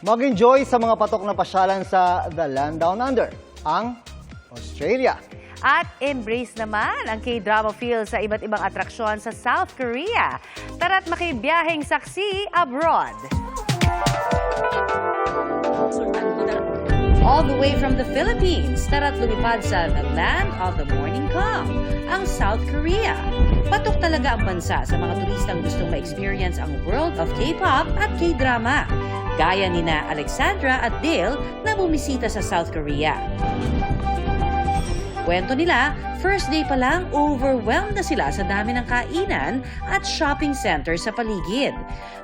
Mag-enjoy sa mga patok na pasyalan sa The Land Down Under, ang Australia. At embrace naman ang K-drama feel sa iba't ibang atraksyon sa South Korea. Tara't makibiyaheng saksi abroad. All the way from the Philippines, tara't lumipad sa The Land of the Morning Calm, ang South Korea. Patok talaga ang bansa sa mga turistang gustong ma-experience ang world of K-pop at K-drama. Gaya nina Alexandra at Dale na bumisita sa South Korea. Kwento nila, first day pa lang, overwhelmed na sila sa dami ng kainan at shopping center sa paligid.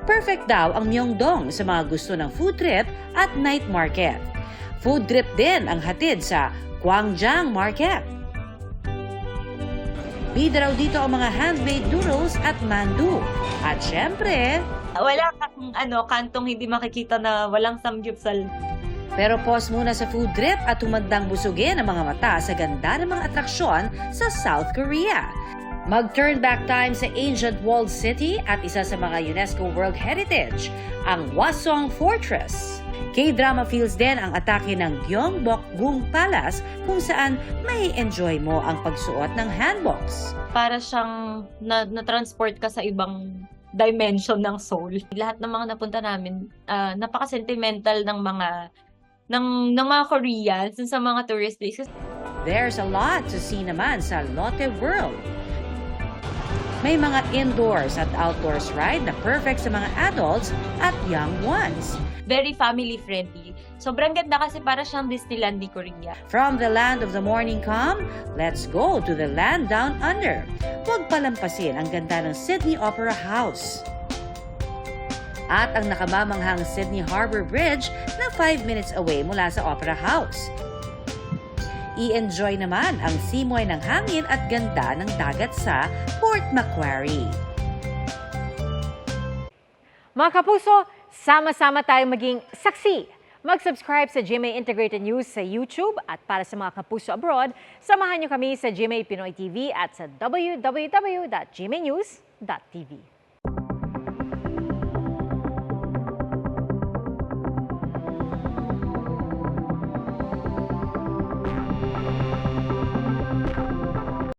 Perfect daw ang Myeongdong sa mga gusto ng food trip at night market. Food trip din ang hatid sa Gwangjang Market. Bida raw dito ang mga handmade noodles at mandu. At syempre, wala kang kantong hindi makikita na walang samgyupsal. pero pause muna sa food trip at tumandang busugin ang mga mata sa ganda ng mga atraksyon sa South Korea. Mag-turn back time sa ancient walled city at isa sa mga UNESCO World Heritage, ang Hwasong Fortress. K-drama feels din ang atake ng Gyeongbokgung Palace kung saan may enjoy mo ang pagsuot ng hanboks. Para siyang na-transport ka sa ibang dimension ng soul. Lahat ng mga napunta namin, napaka-sentimental ng mga Koreans sa mga tourist places. There's a lot to see naman sa Lotte World. May mga indoors at outdoors ride na perfect sa mga adults at young ones. Very family-friendly. Sobrang ganda kasi para siyang Disneyland ni Korea. From the land of the morning calm, let's go to the land down under. Huwag palampasin ang ganda ng Sydney Opera House. At ang nakamamanghang Sydney Harbour Bridge na 5 minutes away mula sa Opera House. I-enjoy naman ang simoy ng hangin at ganda ng dagat sa Port Macquarie. Mga kapuso, sama-sama tayong maging saksi. Mag-subscribe sa GMA Integrated News sa YouTube at para sa mga kapuso abroad, samahan niyo kami sa GMA Pinoy TV at sa www.gmanews.tv.